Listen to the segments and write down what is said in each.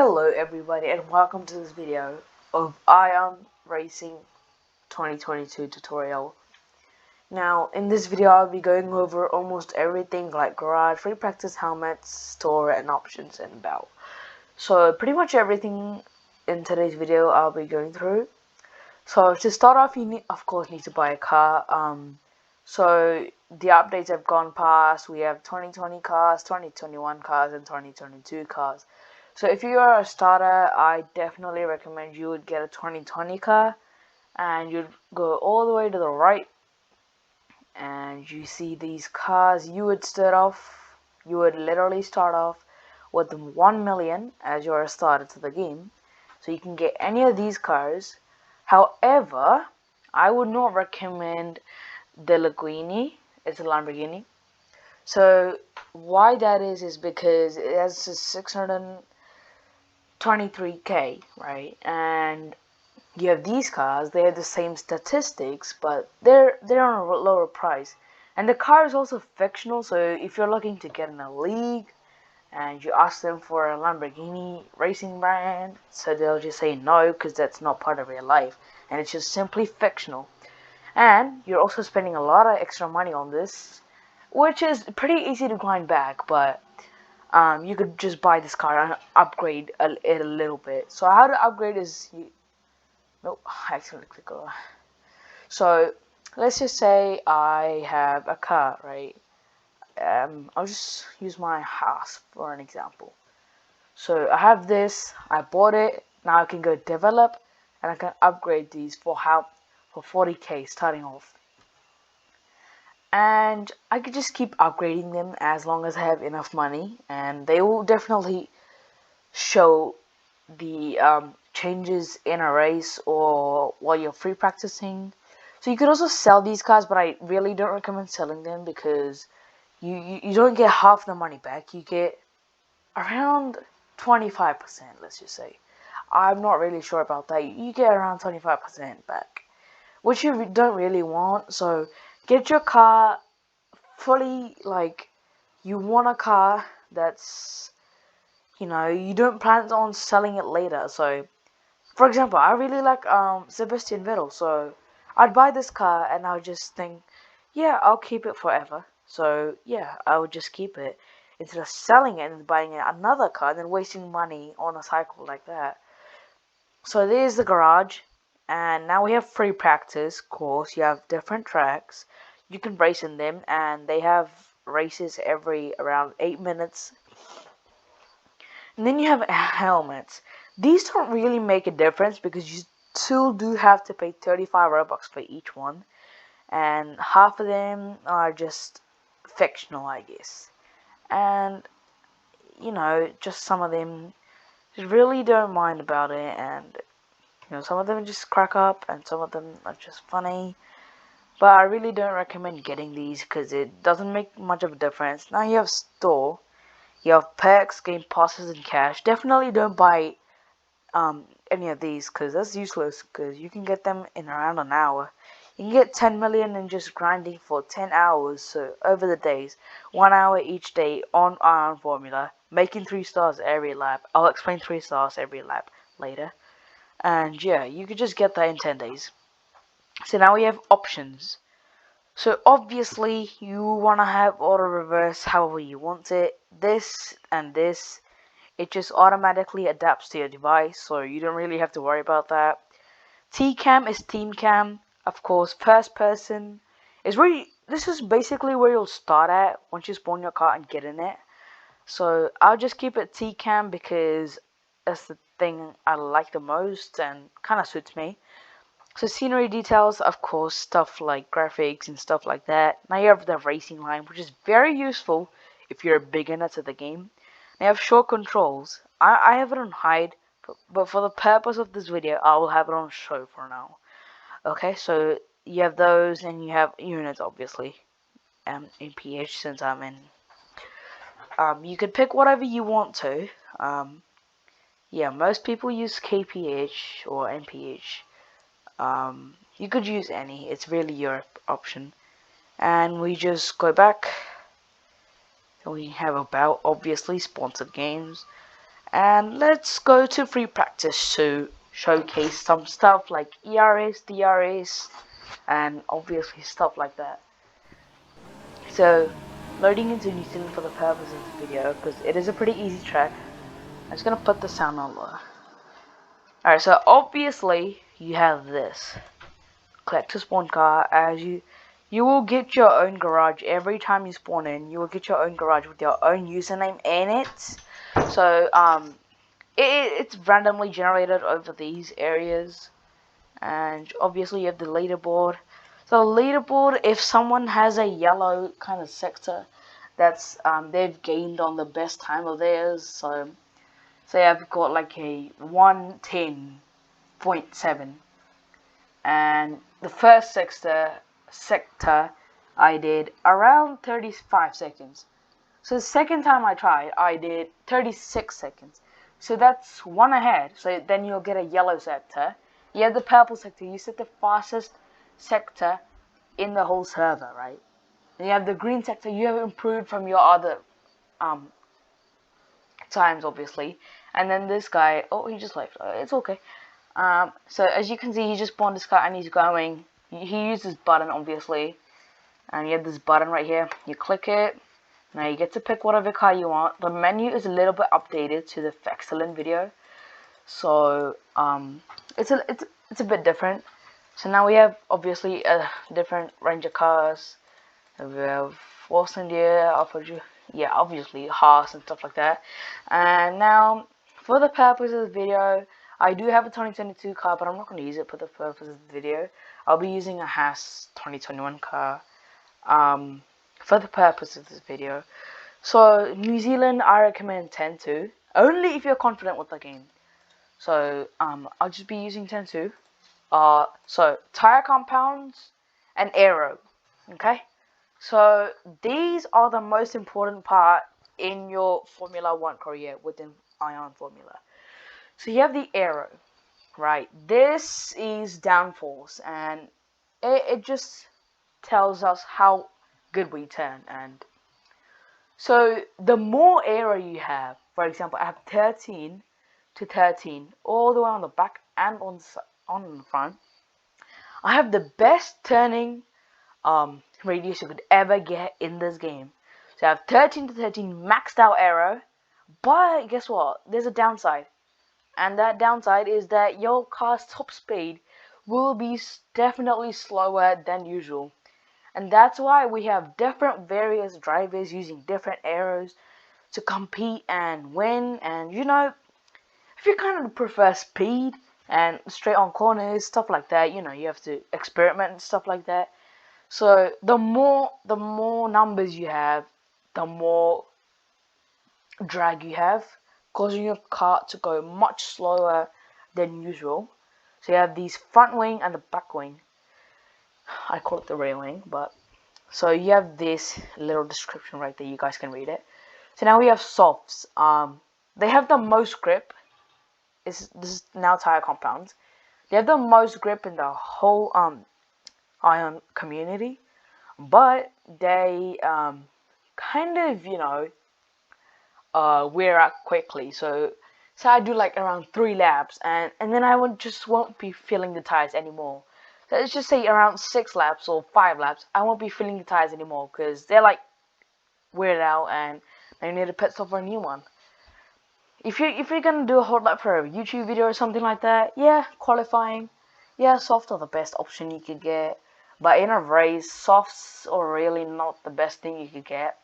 Hello everybody and welcome to this video of Ion Racing 2022 tutorial. Now in this video I'll be going over almost everything like garage, free practice helmets, store and options and about. So pretty much everything in today's video I'll be going through. So to start off you of course need to buy a car. So the updates have gone past. We have 2020 cars, 2021 cars and 2022 cars. So if you are a starter, I definitely recommend you would get a 2020 car and you'd go all the way to the right and you see these cars. You would literally start off with 1 million as you're a starter to the game. So you can get any of these cars. However, I would not recommend the Lamborghini. It's a Lamborghini. So why that is because it has a 623k, right? And you have these cars, they have the same statistics, but they're on a lower price. And the car is also fictional, so if you're looking to get in a league and you ask them for a Lamborghini racing brand, so they'll just say no because that's not part of real life and it's just simply fictional. And you're also spending a lot of extra money on this, which is pretty easy to grind back, but you could just buy this car and upgrade it a little bit. So how to upgrade is nope, I accidentally clicked over. So let's just say I have a car, right? I'll just use my house for an example. So I have this, I bought it, now I can go develop and I can upgrade these for 40k starting off. And I could just keep upgrading them as long as I have enough money, and they will definitely show the changes in a race or while you're free practicing. So you could also sell these cars, but I really don't recommend selling them because you don't get half the money back. You get around 25%, let's just say. I'm not really sure about that. You get around 25% back, which you don't really want. So get your car fully, like, you want a car that's, you don't plan on selling it later. So for example, I really like Sebastian Vettel, so I'd buy this car and I would just think, yeah, I'll keep it forever. So yeah, I would just keep it instead of selling it and buying another car and then wasting money on a cycle like that. So there's the garage, and now we have free practice course. You have different tracks, you can race in them, and they have races every around 8 minutes. And then you have helmets. These don't really make a difference because you still do have to pay 35 Robux for each one, and half of them are just fictional, I guess. And just some of them just really don't mind about it, and some of them just crack up and some of them are just funny. But I really don't recommend getting these because it doesn't make much of a difference. Now you have store, you have perks, game passes and cash. Definitely don't buy any of these because that's useless, because you can get them in around an hour. You can get 10 million in just grinding for 10 hours, so over the days, 1 hour each day on Iron Formula, making 3 stars every lap. I'll explain 3 stars every lap later. And yeah, you could just get that in 10 days. So now we have options. So obviously you want to have auto reverse however you want it. This and this, it just automatically adapts to your device, so you don't really have to worry about that. T-Cam is Team Cam. Of course, first person is this is basically where you'll start at once you spawn your car and get in it. So I'll just keep it T-Cam because that's the thing I like the most and kind of suits me. So scenery details, of course, stuff like graphics and stuff like that. Now you have the racing line, which is very useful if you're a beginner to the game. Now you have short controls. I have it on hide, but for the purpose of this video, I will have it on show for now. Okay, so you have those, and you have units, obviously, in PH since I'm in. You could pick whatever you want to. Yeah, most people use KPH or NPH. You could use any, it's really your option. And we just go back, and we have about, obviously, sponsored games, And let's go to free practice to showcase some stuff like ERAs, DRAs, and obviously stuff like that. So, loading into New Zealand for the purpose of the video, because it is a pretty easy track. I'm just gonna put the sound on low. Alright, so obviously you have this. Collect to spawn car. As you will get your own garage every time you spawn in. You will get your own garage with your own username in it. So it's randomly generated over these areas. And obviously you have the leaderboard. So the leaderboard, if someone has a yellow kind of sector, that's they've gained on the best time of theirs. So say I've got like a 110.7, and the first sector I did around 35 seconds. So the second time I tried, I did 36 seconds. So that's one ahead. So then you'll get a yellow sector. You have the purple sector. You set the fastest sector in the whole server, right? And you have the green sector. You have improved from your other times, obviously. And then this guy, oh, he just left. It's okay. So as you can see, he just spawned this guy and he's going. He used this button, obviously. And you have this button right here. You click it. Now you get to pick whatever car you want. The menu is a little bit updated to the excellent video, so it's a bit different. So now we have obviously a different range of cars. We have Force India, yeah, obviously Haas and stuff like that. And now for the purpose of the video, I do have a 2022 car, but I'm not going to use it for the purpose of the video. I'll be using a Haas 2021 car. For the purpose of this video. So New Zealand, I recommend 10.2 only if you're confident with the game. So I'll just be using 10.2. So tire compounds and aero. Okay, so these are the most important part in your Formula 1 career within Ion Formula. So you have the aero, right? This is downforce, and it just tells us how good we turn. And so the more aero you have, for example, I have 13 to 13 all the way on the back and on the front. I have the best turning radius you could ever get in this game. So I have 13 to 13 maxed out aero, but guess what? There's a downside, and that downside is that your car's top speed will be definitely slower than usual. And that's why we have different various drivers using different aeros to compete and win. And you know, if you kind of prefer speed and straight on corners, stuff like that, you know, you have to experiment and stuff like that. So the more numbers you have, the more drag you have, causing your car to go much slower than usual. So you have these front wing and the back wing. I call it the rear wing, but so you have this little description right there. You guys can read it. So now we have softs. They have the most grip. This is now tire compounds. They have the most grip in the whole Ion community, but they kind of, you know, wear out quickly. So I do like around 3 laps, and then I won't be feeling the tires anymore. So let's just say around 6 laps or 5 laps, I won't be feeling the tires anymore because they're like weird out, and I need to pit stop for a new one. If you're gonna do a hot lap for a YouTube video or something like that, yeah, qualifying, yeah, softs are the best option you could get. But in a race, softs are really not the best thing you could get.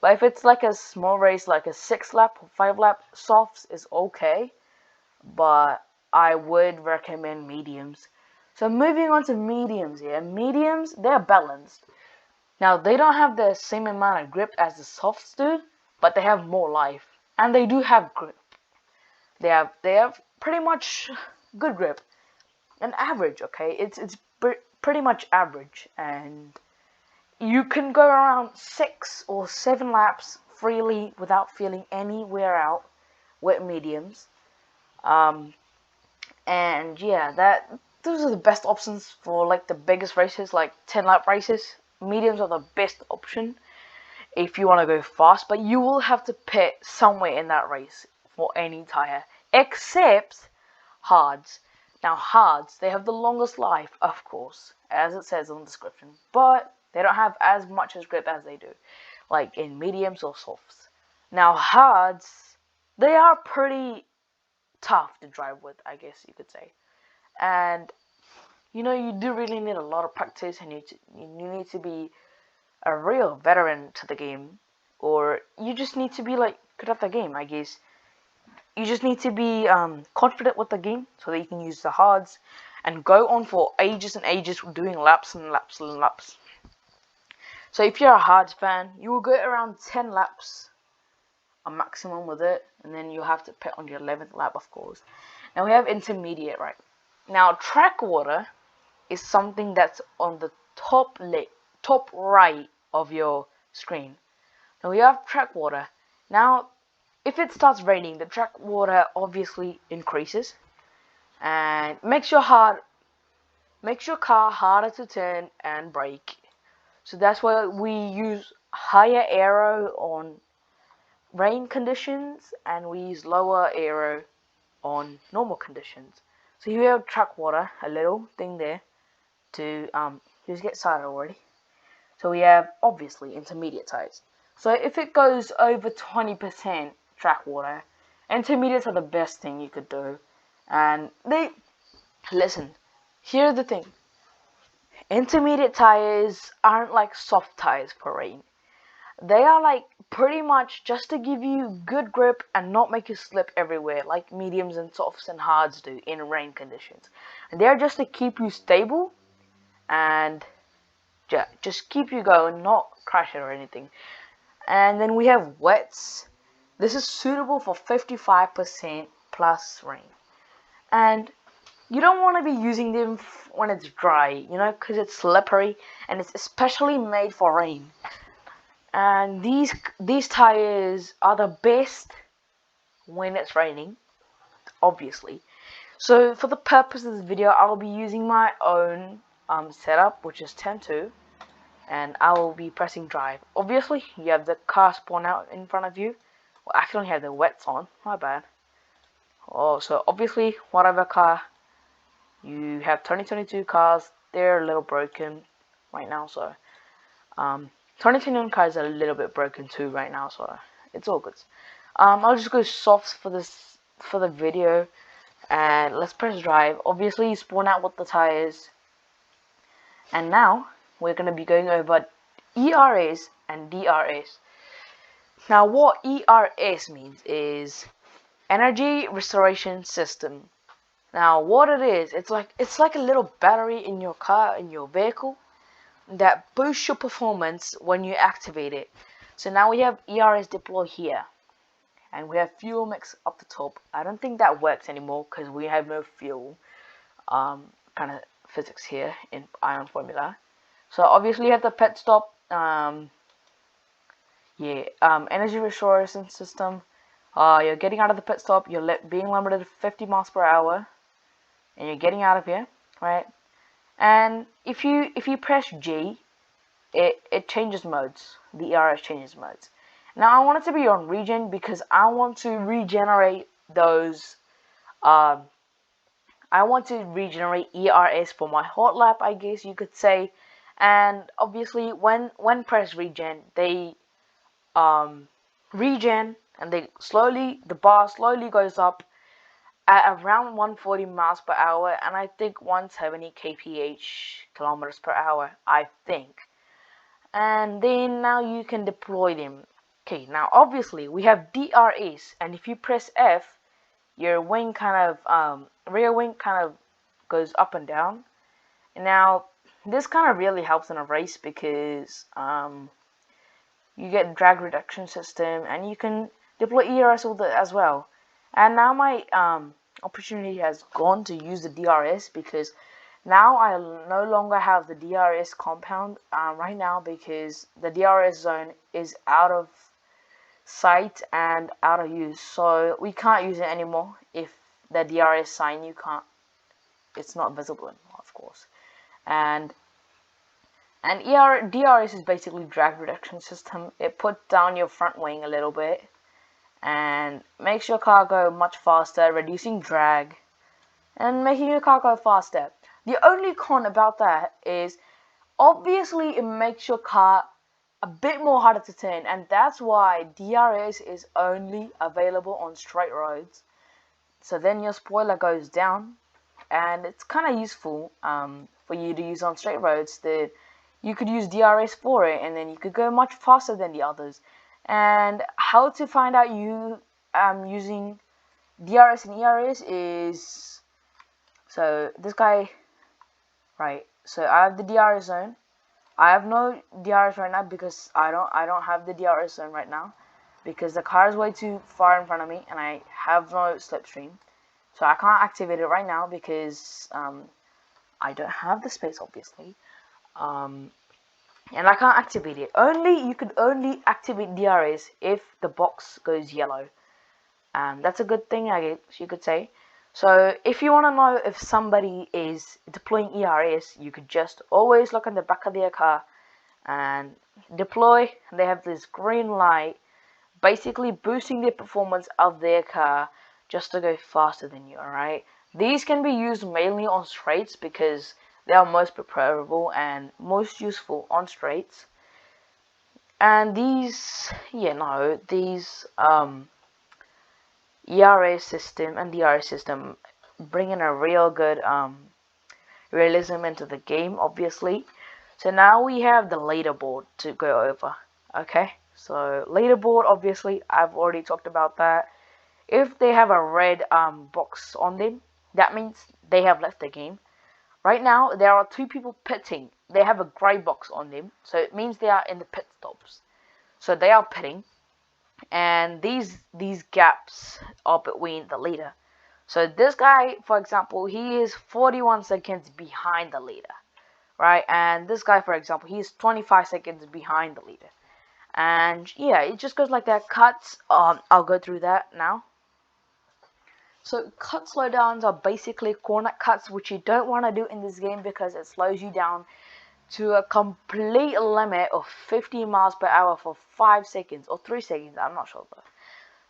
But if it's like a small race, like a 6 lap or 5 lap, softs is okay. But I would recommend mediums. So moving on to mediums here. Mediums, they're balanced. Now, they don't have the same amount of grip as the softs do, but they have more life. And they do have grip. They have pretty much good grip. And average, okay? It's pretty much average. And you can go around 6 or 7 laps freely without feeling any wear out with mediums. And yeah, those are the best options for like the biggest races, like 10 lap races. Mediums are the best option if you want to go fast, but you will have to pit somewhere in that race or any tire, except hards. Now hards, they have the longest life, of course, as it says in the description, but they don't have as much as grip as they do, like in mediums or softs. Now hards, they are pretty tough to drive with, I guess you could say. And you know, you do really need a lot of practice, and you need to be a real veteran to the game, or you just need to be like good at the game, I guess. You just need to be confident with the game so that you can use the hards and go on for ages and ages doing laps and laps and laps. So if you're a hards fan, you will go around 10 laps, a maximum with it, and then you'll have to pit on your 11th lap, of course. Now we have intermediate, right? Now track water is something that's on the top right of your screen. Now we have track water. Now if it starts raining, the track water obviously increases and makes your car harder to turn and brake. So that's why we use higher aero on rain conditions and we use lower aero on normal conditions. So you have track water, a little thing there to just get started already. So we have obviously intermediate tires. So if it goes over 20% track water, intermediates are the best thing you could do. And listen, here's the thing. Intermediate tires aren't like soft tires for rain. They are like pretty much just to give you good grip and not make you slip everywhere like mediums and softs and hards do in rain conditions. And they're just to keep you stable and just keep you going, not crash it or anything. And then we have wets. This is suitable for 55% plus rain. And you don't want to be using them when it's dry, you know, because it's slippery and it's especially made for rain. And these tires are the best when it's raining, obviously. So for the purpose of this video, I'll be using my own setup, which is 10.2, and I will be pressing drive. Obviously, you have the car spawn out in front of you. Well, I actually have the wets on, my bad. Oh, so obviously, whatever car you have, 2022 cars, they're a little broken right now, so 2021 cars are a little bit broken too right now, so it's all good. I'll just go softs for the video, and let's press drive. Obviously, you spawn out with the tires, and now we're gonna be going over ERS and DRS. Now, what ERS means is Energy Restoration System. Now, what it is, it's like a little battery in your car, in your vehicle, that boosts your performance when you activate it. So now we have ERS deploy here, and we have fuel mix up the top. I don't think that works anymore because we have no fuel kind of physics here in ion formula. So obviously you have the pit stop, energy restoration system. You're getting out of the pit stop, you're being limited to 50 miles per hour, and you're getting out of here, right? And if you press G, it changes modes. The ERS changes modes. Now I want it to be on regen because I want to regenerate those. I want to regenerate ERS for my hot lap, I guess you could say. And obviously, when press regen, they regen and the bar slowly goes up at around 140 miles per hour, and I think 170 kph, kilometers per hour, I think. And then now you can deploy them. Okay, now obviously we have DRS, and if you press F, your wing kind of rear wing kind of goes up and down. And now this kind of really helps in a race because you get drag reduction system, and you can deploy ERS with it as well. And now my opportunity has gone to use the DRS because now I no longer have the DRS compound right now because the DRS zone is out of sight and out of use. So we can't use it anymore if the DRS sign it's not visible anymore, of course. And DRS is basically drag reduction system. It puts down your front wing a little bit, and makes your car go much faster, reducing drag and making your car go faster. The only con about that is obviously it makes your car a bit more harder to turn, and that's why DRS is only available on straight roads. So then your spoiler goes down, and it's kind of useful for you to use on straight roads. That you could use DRS for it, and then you could go much faster than the others. And how to find out you using DRS and ERS is, so this guy, right? So I have the DRS zone. I have no DRS right now because I don't have the DRS zone right now because the car is way too far in front of me and I have no slipstream. So I can't activate it right now because I don't have the space, obviously. And I can't activate it. You could only activate DRS if the box goes yellow. That's a good thing, I guess you could say. So if you want to know if somebody is deploying ERS, you could just always look in the back of their car and deploy. They have this green light, basically boosting the performance of their car just to go faster than you, alright? These can be used mainly on straights because they are most preferable and most useful on straights. And these, ERA system and DRA system bring in a real good realism into the game, obviously. So now we have the leaderboard to go over. Okay, so leaderboard, obviously I've already talked about that. If they have a red box on them, that means they have left the game. Right now there are 2 people pitting. They have a grey box on them, so it means they are in the pit stops. So they are pitting, and these gaps are between the leader. So this guy, for example, he is 41 seconds behind the leader, right? And this guy, for example, he is 25 seconds behind the leader. And yeah, it just goes like that. Cuts, I'll go through that now. So cut slowdowns are basically corner cuts, which you don't want to do in this game because it slows you down to a complete limit of 50 miles per hour for 5 seconds or 3 seconds. I'm not sure though,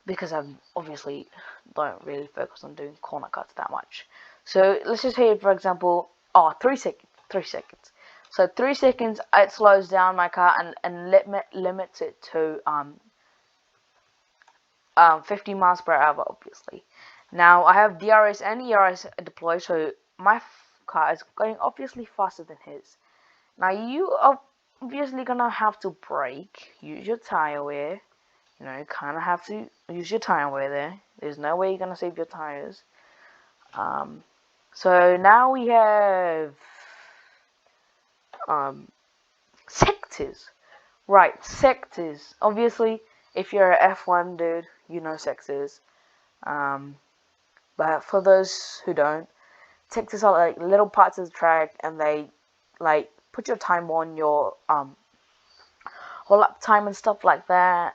because I obviously don't really focus on doing corner cuts that much. So let's just say, for example, 3 seconds. 3 seconds. So 3 seconds, it slows down my car and limits it to 50 miles per hour, obviously. Now I have DRS and ERS deployed, so my car is going obviously faster than his. Now you are obviously gonna have to brake, use your tire wear. You know, you kind of have to use your tire wear there. There's no way you're gonna save your tires. So now we have sectors. Right, sectors. Obviously, if you're a F1 dude, you know sectors. But for those who don't, sectors are like little parts of the track, and they like put your time on your whole lap time and stuff like that.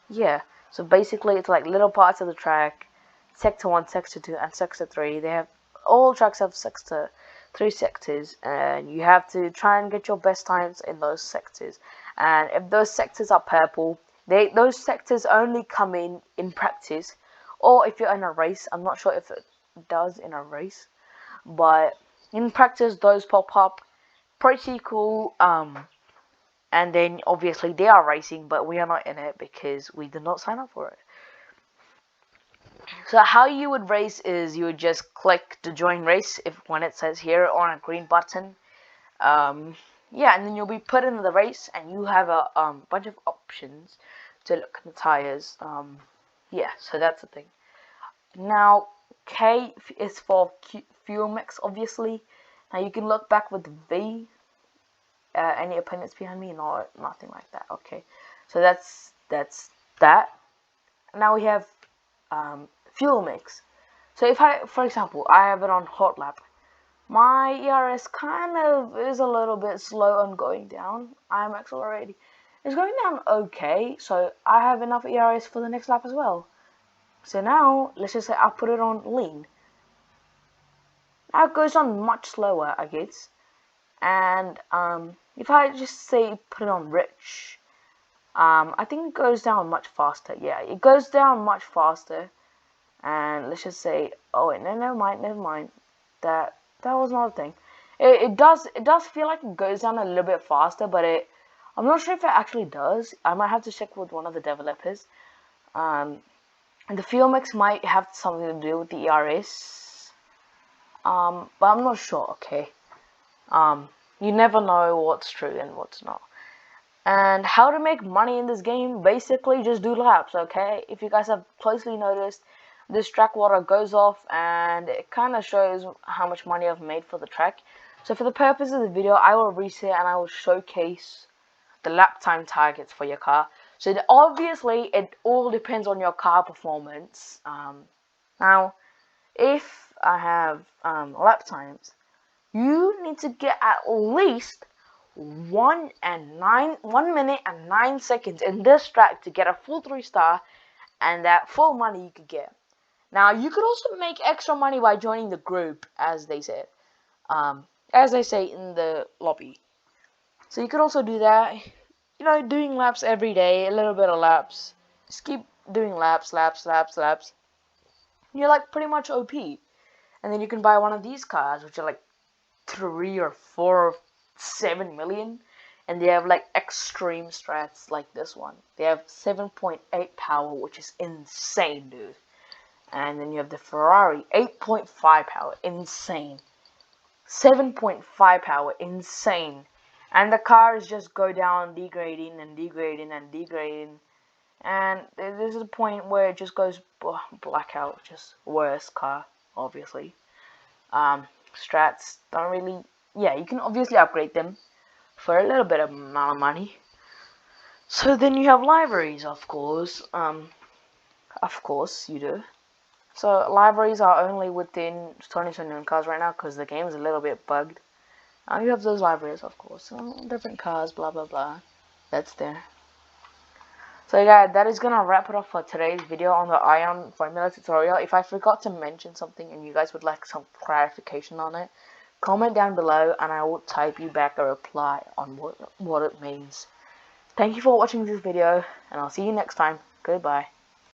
Yeah. So basically, it's like little parts of the track. Sector 1, Sector 2, and Sector 3. They have all tracks have Sector 3 sectors, and you have to try and get your best times in those sectors. And if those sectors are purple, those sectors only come in practice, or if you're in a race. I'm not sure if it does in a race, but in practice those pop up. Pretty cool. And then obviously they are racing, but we are not in it because we did not sign up for it. So how you would race is you would just click to join race when it says here on a green button. Yeah, and then you'll be put into the race, and you have a bunch of options to look at the tires. Yeah, so that's the thing. Now K is for fuel mix, obviously. Now you can look back with V. Any opponents behind me? No, nothing like that. Okay, so that's that. Now we have fuel mix. So if for example, I have it on hot lap, my ERS kind of is a little bit slow on going down. I'm accelerating. It's going down okay, so I have enough ERS for the next lap as well. So now, let's just say I put it on lean. Now it goes on much slower, I guess. And if I just say put it on rich, I think it goes down much faster. Yeah, it goes down much faster. And let's just say, oh wait, no, never mind. That was not a thing. It does feel like it goes down a little bit faster, but I'm not sure if it actually does. I might have to check with one of the developers. And the fuel mix might have something to do with the ERS. But I'm not sure. Okay. You never know what's true and what's not. And how to make money in this game, basically just do laps, okay? If you guys have closely noticed, this track water goes off and it kind of shows how much money I've made for the track. So for the purpose of the video, I will reset and I will showcase the lap time targets for your car. So obviously, it all depends on your car performance. Now, if I have lap times, you need to get at least 1 minute and 9 seconds in this track to get a full 3-star and that full money you could get. Now you could also make extra money by joining the group, as they said, as they say in the lobby. So you could also do that, you know, doing laps every day, a little bit of laps. Just keep doing laps. You're like pretty much OP. And then you can buy one of these cars, which are like 3 or 4 or 7 million, and they have like extreme strats like this one. They have 7.8 power, which is insane, dude. And then you have the Ferrari 8.5 power, insane. 7.5 power, insane. And the cars just go down, degrading and degrading and degrading, and there's a point where it just goes blackout, just worst car, obviously. Strats don't really, yeah, you can obviously upgrade them for a little bit of amount of money. So then you have libraries, of course you do. So libraries are only within 2021 cars right now because the game is a little bit bugged. You have those libraries, of course, different cars, blah blah blah, that's there. So guys, that is gonna wrap it up for today's video on the Ion formula tutorial. If I forgot to mention something and you guys would like some clarification on it, comment down below and I will type you back a reply on what it means. Thank you for watching this video and I'll see you next time. Goodbye.